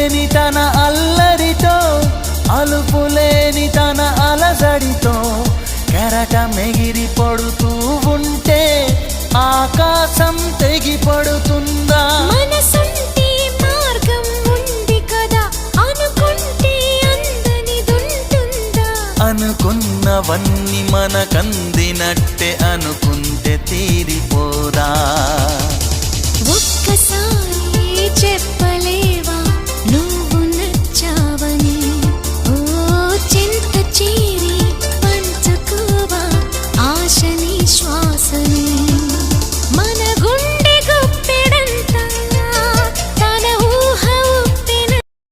లేని తన అల్లరితో అలుపులేని తన అలజడితో కెరటం ఎగిరి పడుతూ ఉంటే ఆకాశం తెగి పడుతుందా? మనసుంటే మార్గం ఉంది కదా, అనుకుంటే అందనిదుంటుందా? అనుకున్నవన్నీ మనకందినట్టే అనుకుంటే తీరిపోదా? ఒక్కసారి చెప్పు